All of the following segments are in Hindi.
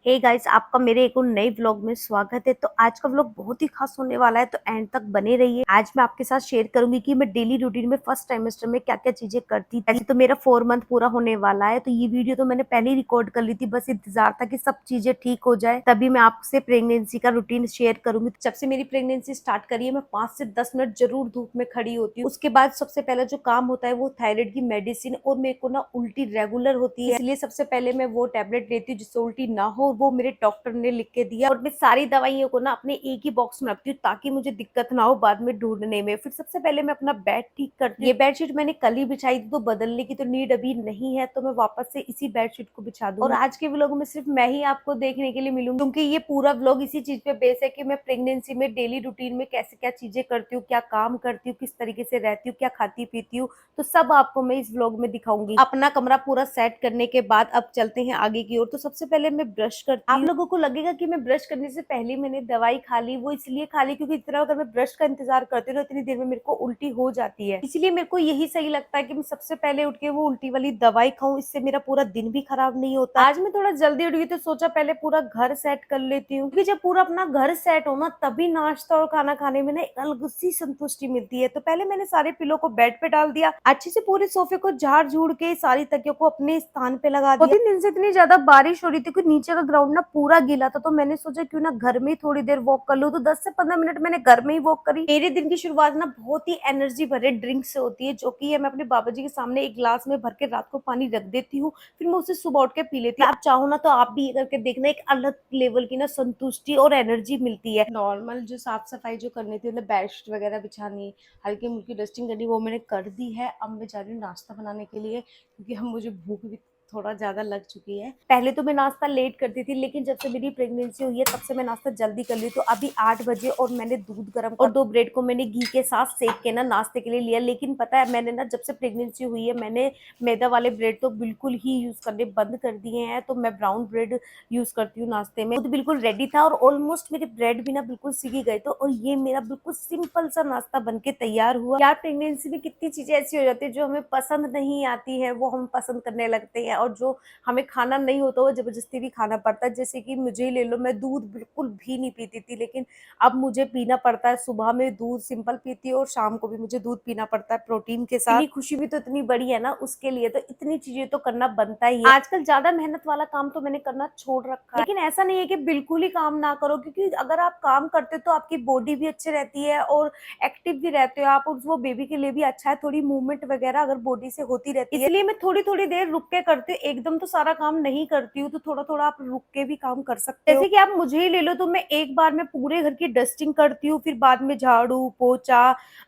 हे गाइस, आपका मेरे एक और नए व्लॉग में स्वागत है। तो आज का व्लॉग बहुत ही खास होने वाला है, तो एंड तक बने रहिए। आज मैं आपके साथ शेयर करूंगी कि मैं डेली रूटीन में फर्स्ट ट्राइमेस्टर में क्या क्या चीजें करती थी। तो मेरा 4 मंथ पूरा होने वाला है, तो ये वीडियो तो मैंने पहले ही रिकॉर्ड कर ली थी। बस इंतजार था कि सब चीजें ठीक हो जाए, तभी मैं आपसे प्रेगनेंसी का रूटीन शेयर करूंगी। जब से मेरी प्रेगनेंसी स्टार्ट करी है, मैं 5 से 10 मिनट जरूर धूप में खड़ी होती हूँ। उसके बाद सबसे पहले जो काम होता है वो थायराइड की मेडिसिन, और मेरे को ना उल्टी रेगुलर होती है, इसलिए सबसे पहले मैं वो टेबलेट लेती हूँ जिससे उल्टी ना हो। वो मेरे डॉक्टर ने लिख के दिया, और मैं सारी दवाइयों को ना अपने एक ही बॉक्स में रखती हूँ ताकि मुझे दिक्कत ना हो बाद में ढूंढने में। फिर सबसे पहले मैं अपना बेड ठीक करती हूँ। ये बेडशीट मैंने कल ही बिछाई थी, तो बदलने की तो नीड अभी नहीं है, तो मैं वापस से इसी बेडशीट को बिछा दूंगी। और आज के व्लॉग में सिर्फ मैं ही आपको देखने के लिए मिलूंगी, क्योंकि ये पूरा व्लॉग इसी चीज पे बेस है कि मैं प्रेगनेंसी में डेली रूटीन में कैसे क्या चीजें करती हूँ, क्या काम करती हूँ, किस तरीके से रहती हूँ, क्या खाती पीती हूँ, तो सब आपको मैं इस व्लॉग में दिखाऊंगी। अपना कमरा पूरा सेट करने के बाद अब चलते हैं आगे की ओर। तो सबसे पहले मैं ब्रश करती हूँ। आप लोगों को लगेगा कि मैं ब्रश करने से पहले मैंने दवाई खा ली, वो इसलिए खा ली क्योंकि इतना अगर मैं ब्रश का इंतजार करती हूँ इतनी देर में मेरे को उल्टी हो जाती है। इसलिए मेरे को यही सही लगता है कि मैं सबसे पहले उठ के वो उल्टी वाली दवाई खाऊं, इससे मेरा पूरा दिन भी खराब नहीं होता। आज मैं थोड़ा जल्दी उठ गई तो सोचा पहले पूरा घर सेट कर लेती हूँ, क्योंकि जब पूरा अपना घर सेट हो ना तभी नाश्ता और खाना खाने में ना एक अलग सी संतुष्टि मिलती है। तो पहले मैंने सारे पिलो को बेड पे डाल दिया, अच्छे से पूरे सोफे को झाड़ झूड़ के सारी तकियों को अपने स्थान पे लगा दिया। 2-3 दिन से इतनी ज्यादा बारिश हो रही थी कि नीचे का ग्राउंड ना पूरा गीला था, तो मैंने सोचा क्यों ना घर में ही थोड़ी देर वॉक कर लूं। तो 10 से 15 मिनट मैंने घर में ही वॉक करी। मेरे दिन की शुरुआत ना बहुत ही एनर्जी भरे ड्रिंक से होती है, जो कि है मैं अपने बाबा जी के सामने एक ग्लास में भर के रात को पानी रख देती हूँ, फिर मैं उसे सुबह उठ के पी लेती हूँ। आप चाहो ना तो आप भी ये करके देखना, एक अलग लेवल की ना संतुष्टि और एनर्जी मिलती है। नॉर्मल जो साफ सफाई जो करनी थी, मतलब बेडशीट वगैरह बिछानी, हल्की मुल्की डस्टिंग करनी, वो मैंने कर दी है। अब मैं जा रही हूँ नाश्ता बनाने के लिए, क्योंकि हम मुझे भूख भी थोड़ा ज्यादा लग चुकी है। पहले तो मैं नाश्ता लेट करती थी, लेकिन जब से मेरी प्रेगनेंसी हुई है तब से मैं नाश्ता जल्दी कर ली। तो अभी 8 बजे और मैंने दूध गर्म और 2 ब्रेड को मैंने घी के साथ सेक के ना नाश्ते के लिए लिया। लेकिन पता है, मैंने ना जब से प्रेगनेंसी हुई है मैंने मैदा वाले ब्रेड तो बिल्कुल ही यूज करने बंद कर दिए हैं। तो मैं ब्राउन ब्रेड यूज करती हूँ नाश्ते में। दूध बिल्कुल रेडी था और ऑलमोस्ट मेरे ब्रेड भी ना बिल्कुल सिक गए। तो और ये मेरा बिल्कुल सिंपल सा नाश्ता बन के तैयार हुआ। यार, प्रेगनेंसी में कितनी चीजें ऐसी हो जाती है जो हमें पसंद नहीं आती है, वो हम पसंद करने लगते हैं, और जो हमें खाना नहीं होता वो जबरदस्ती भी खाना पड़ता है। जैसे कि मुझे ही ले लो, मैं दूध बिल्कुल भी नहीं पीती थी, लेकिन अब मुझे पीना पड़ता है। सुबह में दूध सिंपल पीती हूँ और शाम को भी मुझे दूध पीना पड़ता है प्रोटीन के साथ। इतनी खुशी भी तो इतनी बड़ी है ना उसके लिए, तो इतनी चीजें तो करना बनता ही है। आजकल ज्यादा मेहनत वाला काम तो मैंने करना छोड़ रखा है, लेकिन ऐसा नहीं है कि बिल्कुल ही काम ना करो, क्योंकि अगर आप काम करते हो तो आपकी बॉडी भी अच्छी रहती है और एक्टिव भी रहते हो आप, और वो बेबी के लिए भी अच्छा है। थोड़ी मूवमेंट वगैरह अगर बॉडी से होती रहती है, इसलिए मैं थोड़ी थोड़ी देर रुक के करती हूँ, एकदम तो सारा काम नहीं करती हूँ। तो थोड़ा थोड़ा आप रुक के भी काम कर सकते हो। जैसे कि आप मुझे ही ले लो, तो मैं एक बार में पूरे घर की डस्टिंग करती हूँ, फिर बाद में झाड़ू पोछा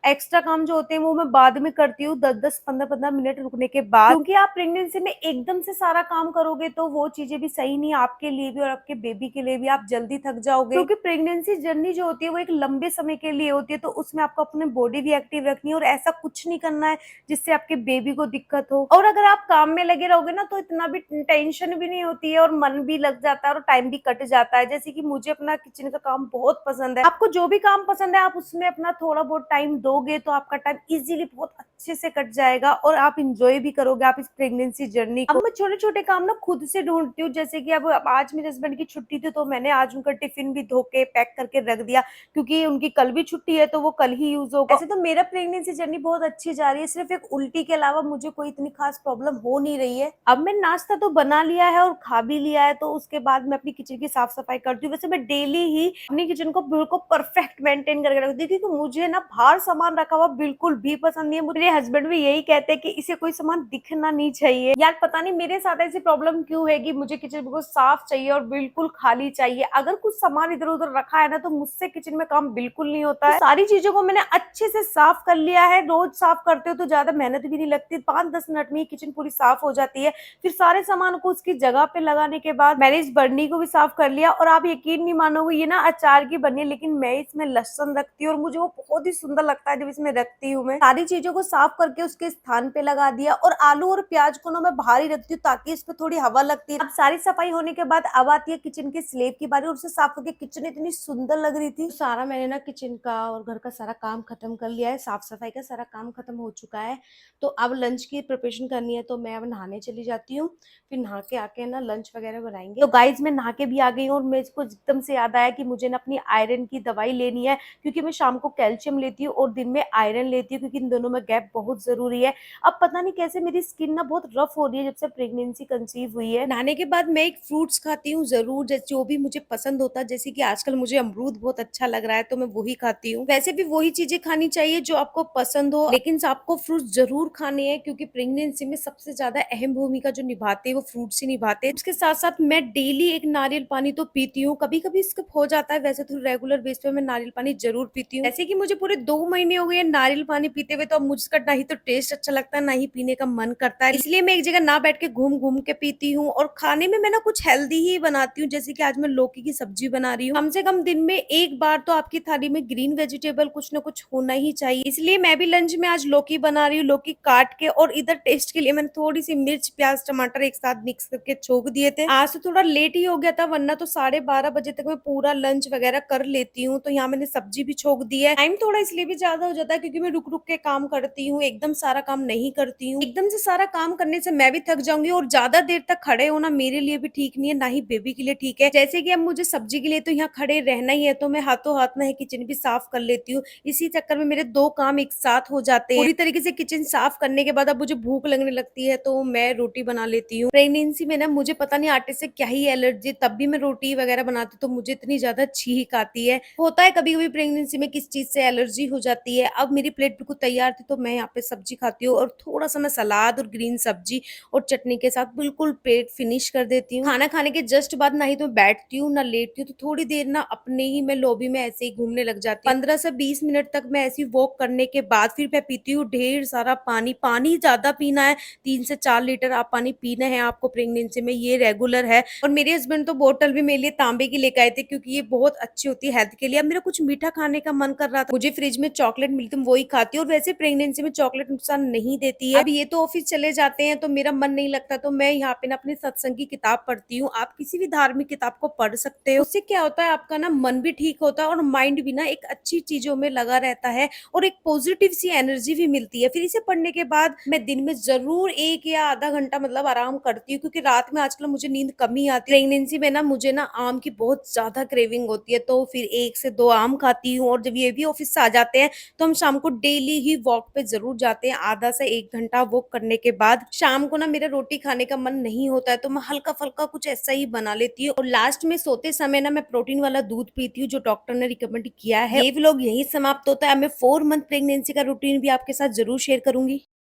एक्स्ट्रा काम जो होते हैं वो मैं बाद में करती हूँ, 10-10 15-15 मिनट रुकने के बाद। क्योंकि आप प्रेगनेंसी में एकदम से सारा काम करोगे तो वो चीजें भी सही नहीं, आपके लिए भी और आपके बेबी के लिए भी। आप जल्दी थक जाओगे, क्योंकि प्रेगनेंसी जर्नी जो होती है वो एक लंबे समय के लिए होती है, तो उसमें आपको अपने बॉडी भी एक्टिव रखनी है, और ऐसा कुछ नहीं करना है जिससे आपके बेबी को दिक्कत हो। और अगर आप काम में लगे रहोगे ना तो इतना भी टेंशन भी नहीं होती है, और मन भी लग जाता है और टाइम भी कट जाता है। जैसे कि मुझे अपना किचन का काम बहुत पसंद है। आपको जो भी काम पसंद है आप उसमें अपना थोड़ा बहुत टाइम दोगे तो आपका टाइम इजीली बहुत अच्छे से कट जाएगा, और आप इंजॉय भी करोगे आप इस प्रेगनेंसी जर्नी को। अब मैं छोटे छोटे काम ना खुद से ढूंढती हूँ। जैसे कि अब आज मेरे हस्बैंड की छुट्टी थी, तो मैंने आज उनका टिफिन भी धो के पैक करके रख दिया, क्योंकि उनकी कल भी छुट्टी है तो वो कल ही यूज होगा। ऐसे तो मेरा प्रेगनेंसी जर्नी बहुत अच्छी जा रही है, सिर्फ एक उल्टी के अलावा मुझे कोई इतनी खास प्रॉब्लम हो नहीं रही है। अब मैं नाश्ता तो बना लिया है और खा भी लिया है, तो उसके बाद मैं अपनी किचन की साफ सफाई करती हूँ। वैसे मैं डेली ही अपनी किचन को बिल्कुल परफेक्ट मेंटेन करके रखती हूँ, क्योंकि मुझे ना बाहर सामान रखा हुआ बिल्कुल भी पसंद नहीं है। मेरे हस्बैंड भी यही कहते हैं कि इसे कोई सामान दिखना नहीं चाहिए। यार पता नहीं मेरे साथ ऐसी प्रॉब्लम क्यों है कि मुझे किचन बिल्कुल साफ चाहिए और बिल्कुल खाली चाहिए। अगर कुछ सामान इधर उधर रखा है ना तो मुझसे किचन में काम बिल्कुल नहीं होता है। तो सारी चीजों को मैंने अच्छे से साफ कर लिया है। रोज साफ करते हो तो ज्यादा मेहनत भी नहीं लगती, 5-10 मिनट में ही किचन पूरी साफ हो जाती है। फिर सारे सामान को उसकी जगह पे लगाने के बाद मैंने इस बर्नी को भी साफ कर लिया। और आप यकीन नहीं मानोगे, ये ना अचार की बनी है, लेकिन मैं इसमें लहसुन रखती हूँ और मुझे वो बहुत ही सुंदर लगता है जब इसमें रखती हूँ। मैं सारी चीजों को साफ करके उसके स्थान पे लगा दिया, और आलू और प्याज को ना मैं बाहर ही रखती हूँ ताकि इसमें थोड़ी हवा लगती है। अब सारी सफाई होने के बाद अब आती है किचन के स्लेब की बारी, और उसे साफ करके किचन इतनी सुंदर लग रही थी। सारा मैंने ना किचन का और घर का सारा काम खत्म कर लिया है, साफ सफाई का सारा काम खत्म हो चुका है। तो अब लंच की प्रिपरेशन करनी है, तो मैं अब नहाने चली जाती जाती हूँ, फिर नहा के आके ना लंच वगैरह बनाएंगे। तो गाइज मैं नहा के भी आ गई हूँ और मेरे को एकदम से याद आया कि मुझे ना अपनी आयरन की दवाई लेनी है, क्योंकि मैं शाम को कैल्शियम लेती हूँ और दिन में आयरन लेती हूँ, क्योंकि इन दोनों में गैप बहुत जरूरी है। अब पता नहीं कैसे मेरी स्किन ना बहुत रफ हो रही है जब से प्रेगनेंसी कंसीव हुई है। नहाने के बाद मैं एक फ्रूट्स खाती हूँ जरूर, जैसे जो भी मुझे पसंद होता है, जैसे कि आजकल मुझे अमरूद बहुत अच्छा लग रहा है तो मैं वही खाती हूँ। वैसे भी वही चीजें खानी चाहिए जो आपको पसंद हो, लेकिन आपको फ्रूट्स जरूर खाने हैं, क्योंकि प्रेगनेंसी में सबसे ज्यादा अहम भूमिका जो निभाते हैं वो फ्रूट्स ही निभाते हैं। उसके साथ साथ मैं डेली एक नारियल पानी तो पीती हूँ, कभी कभी स्किप हो जाता है, वैसे तो रेगुलर बेस पे मैं नारियल पानी जरूर पीती हूँ। जैसे कि मुझे पूरे 2 महीने हो गए नारियल पानी पीते हुए, तो अब मुझका ना ही तो टेस्ट अच्छा लगता है ना ही पीने का मन करता है, इसलिए मैं एक जगह ना बैठ के घूम घूम के पीती हूँ। और खाने में मैं ना कुछ हेल्दी ही बनाती हूँ, जैसे कि आज मैं लौकी की सब्जी बना रही हूँ। कम से कम दिन में एक बार तो आपकी थाली में ग्रीन वेजिटेबल कुछ ना कुछ होना ही चाहिए, इसलिए मैं भी लंच में आज लौकी बना रही हूँ, लौकी काट के। और इधर टेस्ट के लिए मैंने थोड़ी सी मिर्च प्याज टमाटर एक साथ मिक्स करके छोक दिए थे। आज तो थोड़ा लेट ही हो गया था, वरना तो 12:30 बजे तक मैं पूरा लंच वगैरह कर लेती हूँ। तो यहाँ मैंने सब्जी भी छोक दी है। टाइम थोड़ा इसलिए भी ज्यादा हो जाता है क्योंकि मैं रुक रुक के काम करती हूँ, एकदम सारा काम नहीं करती हूँ। एकदम से सारा काम करने से मैं भी थक जाऊंगी, और ज्यादा देर तक खड़े होना मेरे लिए भी ठीक नहीं है, ना ही बेबी के लिए ठीक है। जैसे कि अब मुझे सब्जी के लिए तो यहाँ खड़े रहना ही है, तो मैं हाथों हाथ ना किचन भी साफ कर लेती हूँ। इसी चक्कर में मेरे 2 काम एक साथ हो जाते हैं। पूरी तरीके से किचन साफ करने के बाद अब मुझे भूख लगने लगती है, तो मैं रोटी बना लेती हूँ। प्रेगनेंसी में ना मुझे पता नहीं आटे से क्या ही एलर्जी, तब भी मैं रोटी वगैरह बनाती हूँ तो मुझे इतनी ज्यादा छींक आती है। होता है कभी कभी प्रेगनेंसी में किस चीज से एलर्जी हो जाती है। अब मेरी प्लेट बिल्कुल तैयार थी, तो मैं यहाँ पे सब्जी खाती हूँ और थोड़ा सा मैं सलाद और ग्रीन सब्जी और चटनी के साथ बिल्कुल पेट फिनिश कर देती हूँ। खाना खाने के जस्ट बाद ना ही तो बैठती हूँ ना लेटती हूँ, तो थोड़ी देर ना अपने ही मैं लॉबी में ऐसे ही घूमने लग जाती हूँ। 15 से 20 मिनट तक मैं ऐसी वॉक करने के बाद फिर मैं पीती हूँ ढेर सारा पानी। पानी ज्यादा पीना है, 3 से 4 लीटर आप पानी पीना है आपको प्रेगनेंसी में, ये रेगुलर है। और मेरे हस्बैंड तो बोतल भी मेरे लिए तांबे की लेकर आए थे, क्योंकि ये बहुत अच्छी होती है हेल्थ के लिए। अब मेरा कुछ मीठा खाने का मन कर रहा था, मुझे फ्रिज में चॉकलेट मिलती है वही खाती हूँ। और वैसे प्रेगनेंसी में चॉकलेट नुकसान नहीं देती है। अब ये तो ऑफिस चले जाते हैं तो मेरा मन नहीं लगता, तो मैं यहाँ पे ना अपनी सत्संग की किताब पढ़ती हूँ। आप किसी भी धार्मिक किताब को पढ़ सकते हो, उससे क्या होता है आपका ना मन भी ठीक होता है और माइंड भी ना एक अच्छी चीजों में लगा रहता है, और एक पॉजिटिव सी एनर्जी भी मिलती है। फिर इसे पढ़ने के बाद मैं दिन में जरूर 1 या आधा घंटा मतलब आराम करती हूँ, क्योंकि रात में आजकल मुझे नींद कम ही आती है। प्रेगनेंसी में ना मुझे ना आम की बहुत ज्यादा क्रेविंग होती है, तो फिर 1 से 2 आम खाती हूँ। और जब ये भी ऑफिस से आ जाते हैं तो हम शाम को डेली ही वॉक पे जरूर जाते हैं। आधा से 1 घंटा वॉक करने के बाद शाम को ना मेरा रोटी खाने का मन नहीं होता है, तो मैं हल्का फुल्का कुछ ऐसा ही बना लेती हूँ। और लास्ट में सोते समय ना मैं प्रोटीन वाला दूध पीती हूँ, जो डॉक्टर ने रिकमेंड किया है। ये व्लॉग यही समाप्त होता है। मैं 4 मंथ प्रेगनेंसी का रूटीन भी आपके साथ जरूर शेयर करूंगी।